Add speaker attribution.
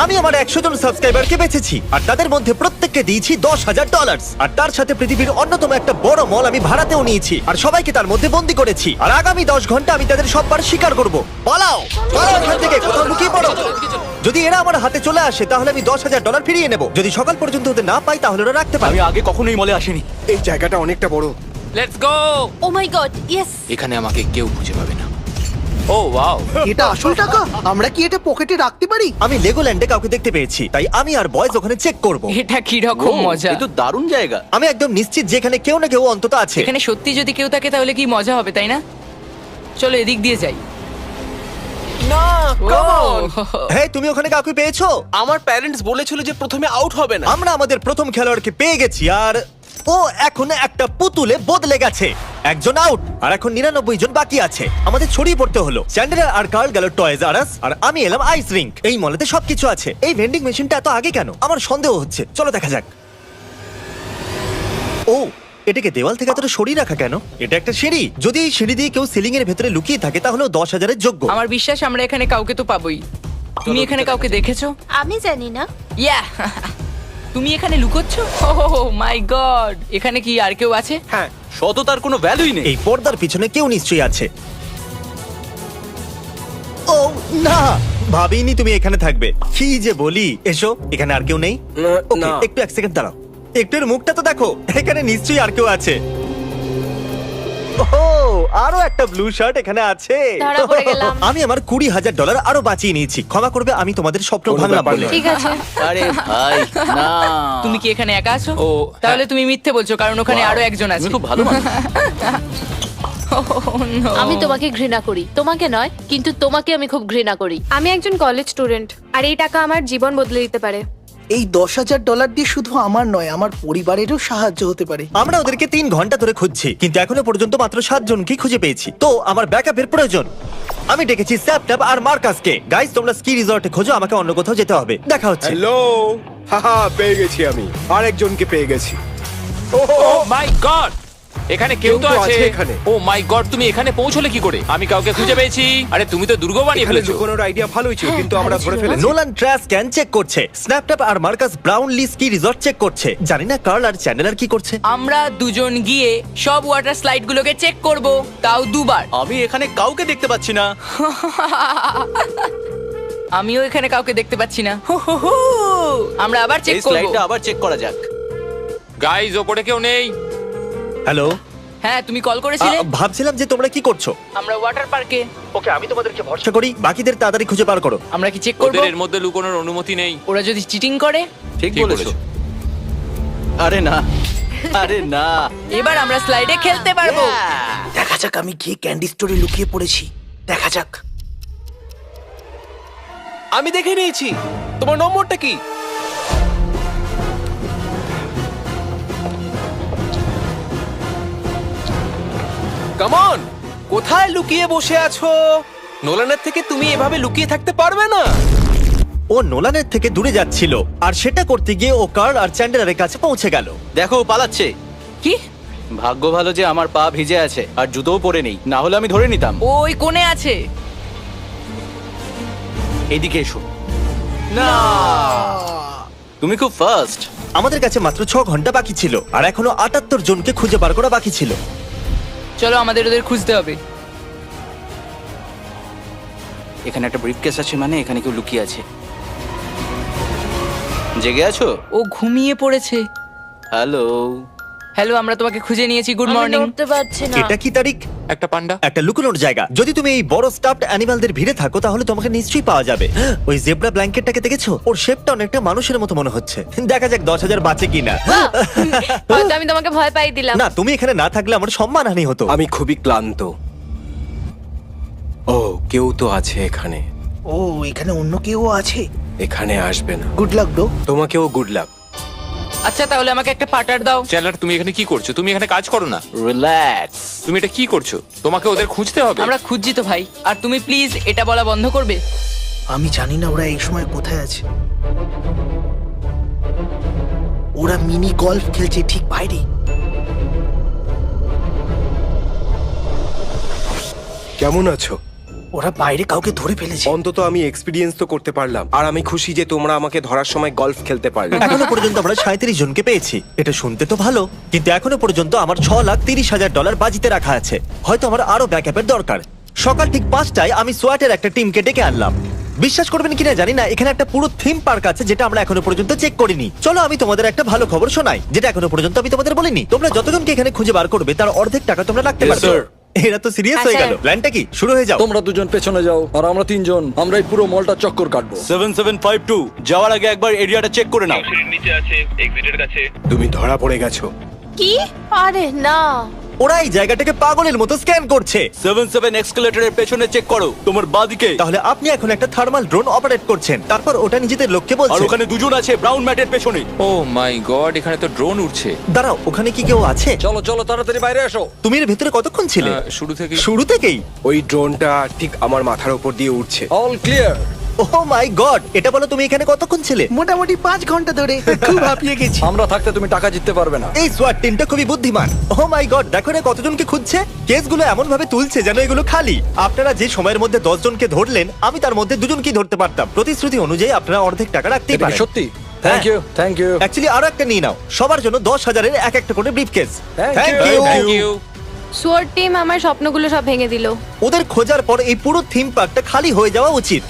Speaker 1: আমি আমার 100 জন সাবস্ক্রাইবারকে বেঁচেছি আর তাদের মধ্যে প্রত্যেককে দিয়েছি $10,000 আর তার সাথে পৃথিবীর অন্যতম একটা বড় মল আমি ভাড়াতেও নিয়েছি আর সবাইকে তার মধ্যে বন্দি করেছি আর আগামী 10 ঘন্টা আমি তাদের সববার শিকার করব। পালাও পালাও এখান থেকে, কোথাও লুকিয়ে পড়ো। যদি এরা আমার হাতে চলে আসে তাহলে আমি $10,000 ফিরিয়ে নেব। যদি সকাল পর্যন্ত ওদের না পাই তাহলে ওরা রাখতে পারে।
Speaker 2: আমি আগে কখনোই মলে আসিনি।
Speaker 3: এই জায়গাটা অনেকটা বড়।
Speaker 4: Let's go.
Speaker 5: Oh my god, yes.
Speaker 4: এখানে আমাকে কেউ খুঁজে পাবে না। Oh wow.
Speaker 6: এটা আসল টাকা? আমরা কি এটা পকেটে রাখতে পারি?
Speaker 1: আমি লেগোল্যান্ডে কাউকে দেখতে পেয়েছি, তাই আমি আর বয়েজ ওখানে চেক করব।
Speaker 7: এটা কি রকম মজা!
Speaker 2: এই তো দারুণ জায়গা।
Speaker 1: আমি একদম নিশ্চিত যে এখানে কেউ না কেউ অন্তত আছে।
Speaker 7: এখানে সত্যি যদি কেউ থাকে তাহলে কি মজা হবে, তাই না? চলো এদিক দিয়ে যাই।
Speaker 2: না, come on!
Speaker 1: হ্যাঁ, তুমি ওখানে কাউকে পেয়েছো?
Speaker 2: আমার প্যারেন্টস বলেছিল যে প্রথমে আউট হবে না।
Speaker 1: আমরা আমাদের প্রথম খেলোয়াড়কে পেয়ে গেছি আর ও এখন একটা পুতুলে বদলে গেছে। একজন আউট আর এখন 99 জন বাকি আছে। আমাদের ছড়িয়ে পড়তে হলো। চ্যান্ডেলার আর কার্ল গেল টয়েজ আর আস আর আমি এলাম আইস রিঙ্ক। এই মলেতে সবকিছু আছে। এই ভেন্ডিং মেশিনটা এত আগে কেন? আমার সন্দেহ হচ্ছে। চলো দেখা যাক। ও, এটাকে দেওয়াল থেকে এতটা সরিয়ে রাখা কেন? এটা একটা সিঁড়ি। যদি এই সিঁড়ি দিয়ে কেউ সিলিং এর ভেতরে লুকিয়ে থাকে তাহলে 10,000-এর যোগ্য।
Speaker 7: আমার বিশ্বাস আমরা এখানে কাউকে তো পাবোই। তুমি এখানে কাউকে দেখেছো?
Speaker 5: আমি জানি না।
Speaker 7: ইয়া তুমি এখানে লুকোচ্ছ? ও মাই গড! এখানে কি আর কেউ আছে?
Speaker 2: হ্যাঁ, সততার কোনো ভ্যালুই নেই।
Speaker 1: এই পর্দার পিছনে কেউ নিশ্চয়ই আছে। ও না, ভাবিনি তুমি এখানে থাকবে। কি যে বলি। এসো, এখানে আর কেউ নেই। ওকে,
Speaker 3: না।
Speaker 1: একটু 1 সেকেন্ড দাঁড়াও। একটু এর মুখটা তো দেখো। এখানে নিশ্চয়ই আর কেউ আছে। ও, আরো একটা ব্লু শার্ট এখানে আছে।
Speaker 5: ধরা পড়ে গেলাম।
Speaker 1: আমি আমার $20,000 আরো বাঁচিয়ে নিয়েছি। ক্ষমা করবে, আমি তোমাদের স্বপ্ন
Speaker 3: কোনো
Speaker 1: ভাঙলাম
Speaker 3: ব্যাপার
Speaker 1: বলে।
Speaker 3: নয়।
Speaker 5: ঠিক আছে।
Speaker 2: আরে ভাই, না।
Speaker 7: তুমি কি এখানে একা আছো?
Speaker 4: ও,
Speaker 7: তাহলে তুমি মিথ্যে বলছো, কারণ ওখানে
Speaker 2: Wow,
Speaker 7: আরো একজন আছে।
Speaker 2: তুমি খুব ভালো মানুষ।
Speaker 7: Oh, no!
Speaker 5: আমি তোমাকে ঘৃণা করি, তোমাকে নয়, কিন্তু তোমাকে আমি খুব ঘৃণা করি।
Speaker 8: আমি একজন কলেজ স্টুডেন্ট আর এই টাকা আমার জীবন বদলে দিতে পারে।
Speaker 6: এই $10,000 দিয়ে শুধু আমার নয়, আমার পরিবারেরও সাহায্য হতে পারে।
Speaker 1: আমরা ওদেরকে 3 ঘন্টা ধরে খুঁজছি, কিন্তু এখনো পর্যন্ত মাত্র 7 জনকেই খুঁজে পেয়েছি। তো আমার ব্যাকআপের প্রয়োজন। আমি ডেকেছি স্যাপট্যাপ আর মার্কাসকে। গাইস, তোমরা স্কি রিসর্টে খোঁজো, আমাকে অন্য কোথাও যেতে হবে। দেখা হচ্ছে।
Speaker 3: হ্যালো, হাহা, পেয়ে গেছি আমি। আরেকজনকে পেয়ে গেছি।
Speaker 4: ও মাই গড, এখানে কেউ তো আছে
Speaker 3: এখানে।
Speaker 4: ও মাই গড, তুমি এখানে পৌঁছলে কি করে? আমি কাউকে খুঁজে পেয়েছি। আরে তুমি তো দুর্গ বানিয়ে
Speaker 3: এখানে
Speaker 4: ফেলেছো।
Speaker 3: লুকোনোর আইডিয়া ভালোই ছিল, কিন্তু আমরা ধরে ফেলেছি।
Speaker 1: নোলান ট্র্যাশ ক্যান চেক করছে, স্ন্যাপট্যাপ আর Marcus Brownlee ski resort check করছে। জানি না কার্ল আর চ্যান্ডেলার কি করছে।
Speaker 7: আমরা দুজন গিয়ে সব ওয়াটার স্লাইড গুলোকে চেক করব, তাও 2 বার।
Speaker 2: আমি এখানে কাউকে দেখতে পাচ্ছি না।
Speaker 7: আমিও এখানে কাউকে দেখতে পাচ্ছি না। আমরা আবার চেক
Speaker 2: এই
Speaker 7: করব।
Speaker 2: স্লাইডটা আবার চেক করা যাক।
Speaker 4: গাইজ, ওপরে কেউ নেই।
Speaker 1: হ্যালো,
Speaker 7: হ্যাঁ, তুমি কল করেছিলে?
Speaker 1: ভাবছিলাম যে তোমরা কি করছো।
Speaker 7: আমরা ওয়াটার পার্কে।
Speaker 1: ওকে, আমি তোমাদেরকে ভরসা করি। বাকিদের তাড়াতাড়ি খুঁজে বার করো।
Speaker 7: আমরা কি চেক করব?
Speaker 4: ওদের এর মধ্যে লুকোনোর অনুমতি নেই।
Speaker 7: ওরা যদি চিটিং করে?
Speaker 2: ঠিক
Speaker 4: ঠিক
Speaker 2: বলেছো।
Speaker 4: বলেছো।
Speaker 2: আরে না, আরে না।
Speaker 7: এবার আমরা স্লাইডে খেলতে পারবো।
Speaker 6: দেখা যাক, আমি গিয়ে ক্যান্ডি স্টোরে লুকিয়ে পড়েছি। দেখা যাক।
Speaker 2: আমি দেখে নিয়েছি। তোমার নম্বরটা কি? কাম অন, কোথায় লুকিয়ে বসে আছো? নোলানের থেকে তুমি এভাবে লুকিয়ে থাকতে পারবে না।
Speaker 1: ও নোলানের থেকে দূরে যাচ্ছিল, আর সেটা করতে গিয়ে ও কার্ল আর চ্যান্ডেলারের কাছে পৌঁছে গেল।
Speaker 2: দেখো, ও পালাচ্ছে।
Speaker 7: কি?
Speaker 2: ভাগ্য ভালো যে আমার পা ভিজে আছে আর জুতোও পরে নেই, না হলে আমি ধরে নিতাম।
Speaker 7: ওই কোণে আছে।
Speaker 2: এদিকে এসো। না, তুমি খুব ফাস্ট।
Speaker 1: আমাদের কাছে মাত্র 6 ঘন্টা বাকি ছিল, আর এখনো 78 জনকে খুঁজে বার করা বাকি ছিল।
Speaker 7: চলো আমাদের ওদের খুঁজতে হবে।
Speaker 2: এখানে একটা ব্রিফকেস আছে, মানে এখানে কেউ লুকিয়ে আছে। জেগে আছো?
Speaker 7: ও ঘুমিয়ে পড়েছে।
Speaker 2: হ্যালো।
Speaker 7: হ্যালো, আমরা তোমাকে খুঁজে নিয়েছি। গুড
Speaker 5: আমি
Speaker 7: মর্নিং।
Speaker 5: নড়তে পারছি না।
Speaker 1: এটা কি তারিখ?
Speaker 4: একটা পান্ডা।
Speaker 1: একটা লুকোনোর জায়গা। যদি তুমি এই বড় স্টাফড অ্যানিমালদের ভিড়ে থাকো তাহলে তোমাকে নিশ্চয়ই পাওয়া যাবে। ওই জেব্রা ব্ল্যাঙ্কেটটাকে দেখেছো? ওর শেপটা অনেকটা মানুষের মতো মনে হচ্ছে। দেখা যাক 10,000 বাঁচে কিনা।
Speaker 5: হয়তো আমি তোমাকে ভয় পাই দিলাম।
Speaker 1: না, তুমি এখানে না থাকলে আমার সম্মানহানি হতো।
Speaker 3: আমি খুবই ক্লান্ত। ও, কেউ তো আছে এখানে।
Speaker 6: ও, এখানে অন্য কেউ আছে।
Speaker 3: এখানে আসবে না।
Speaker 6: Good luck bro.
Speaker 3: তোমাকেও গুড লাক।
Speaker 7: আচ্ছা, তাহলে আমাকে একটা পার্টার দাও।
Speaker 4: চ্যানেলার, তুমি এখানে কি করছো? তুমি এখানে কাজ করো না।
Speaker 2: রিল্যাক্স।
Speaker 4: তুমি এটা কি করছো? তোমাকে ওদের খুঁজতে হবে।
Speaker 7: আমরা খুঁজছি তো ভাই। আর তুমি প্লিজ এটা বলা বন্ধ করবে?
Speaker 6: আমি জানি না ওরা এই সময় কোথায় আছে। ওরা মিনি গলফ খেলছে ঠিক বাইরে।
Speaker 3: কেমন আছো?
Speaker 6: ওরা বাইরে কাউকে ধরে ফেলেছে।
Speaker 3: অন্তত আমি এক্সপিরিয়েন্স তো করতে পারলাম, আর আমি খুশি যে তোমরা আমাকে ধরার সময় গলফ খেলতে পারলে।
Speaker 1: এখনো পর্যন্ত আমরা 37 জনকে পেয়েছি। এটা শুনতে তো ভালো, কিন্তু এখনো পর্যন্ত আমার $6,30,000 বাজিতে রাখা আছে। হয়তো আমার আরো ব্যাকআপের দরকার। সকাল ঠিক 5টায় আমি সোয়াটের একটা টিমকে ডেকে আনলাম। বিশ্বাস করবেন কিনা জানি না, এখানে একটা পুরো থিম পার্ক আছে যেটা আমরা এখনো পর্যন্ত চেক করিনি। চলো আমি তোমাদের একটা ভালো খবর শোনাই, যেটা এখনো পর্যন্ত আমি তোমাদের বলিনি। তোমরা যতজনকে এখানে খুঁজে বার করবে তার অর্ধেক টাকা তোমরা রাখতে
Speaker 9: Yes,
Speaker 1: পারবে।
Speaker 9: sir.
Speaker 1: এরা তো সিরিয়াস হয়ে গেল। প্ল্যানটা কি? শুরু হয়ে যাও।
Speaker 9: তোমরা দুজন পেছনে যাও আর আমরা তিনজন আমরা এই পুরো মলটা চক্কর কাটবো।
Speaker 10: 7752 যাওয়ার আগে একবার এরিয়াটা চেক করে নাও।
Speaker 3: তুমি ধরা পড়ে গেছো।
Speaker 5: কি? আরে না।
Speaker 1: ওরা এই জায়গাটাকে পাগলের মতো স্ক্যান করছে।
Speaker 10: 77 এক্সকেলেটরের পেছনে চেক করো, তোমার বাঁদিকে।
Speaker 1: তাহলে আপনি এখন একটা থার্মাল ড্রোন অপারেট করছেন, তারপর ওটা নিজেদের লোককে
Speaker 10: আর
Speaker 1: বলছে।
Speaker 10: ওখানে দুজন আছে ব্রাউন ম্যাটের পেছনে।
Speaker 4: ও মাই গড, এখানে তো ড্রোন উড়ছে।
Speaker 1: দাঁড়াও, ওখানে কি কেউ আছে?
Speaker 9: চলো চলো তাড়াতাড়ি বাইরে আসো।
Speaker 1: তুমি এর ভেতরে কতক্ষণ ছিলে?
Speaker 4: শুরু থেকে
Speaker 1: শুরু থেকেই?
Speaker 3: ওই ড্রোনটা ঠিক আমার মাথার উপর দিয়ে উঠছে।
Speaker 9: All clear.
Speaker 1: Oh my God, এটা বলো তুমি এখানে কতক্ষণ ছিলে?
Speaker 6: মোটামুটি 5 ঘন্টা ধরে। খুব হাঁপিয়ে গেছি।
Speaker 9: আমরা থাকতে তুমি টাকা জিততে পারবে না।
Speaker 1: এই সোয়াট টিমটা খুবই বুদ্ধিমান। ওহ মাই গড, দেখো না কতজনকে খুঁজছে। কেসগুলো এমন ভাবে তুলছে যেন এগুলো খালি। আপনারা যে সময়ের মধ্যে 10 জনকে ধরলেন, আমি তার মধ্যে 2 জনকেই ধরতে পারতাম। প্রতিশ্রুতি অনুযায়ী আপনারা অর্ধেক টাকা রাখতেই
Speaker 9: এটা কি
Speaker 1: পারেন।
Speaker 9: সত্যি? Thank you thank you
Speaker 1: actually আরো একটা নিয়ে নাও, সবার জন্য 10,000-এর এক একটা করে briefcase.
Speaker 9: Thank
Speaker 1: thank
Speaker 9: you.
Speaker 1: You.
Speaker 4: Thank you.
Speaker 8: সোয়ার্ড টিম আমার স্বপ্নগুলো সব ভেঙে দিল।
Speaker 1: ওদের খোঁজার পর এই পুরো থিম পার্কটা খালি হয়ে যাওয়া উচিত।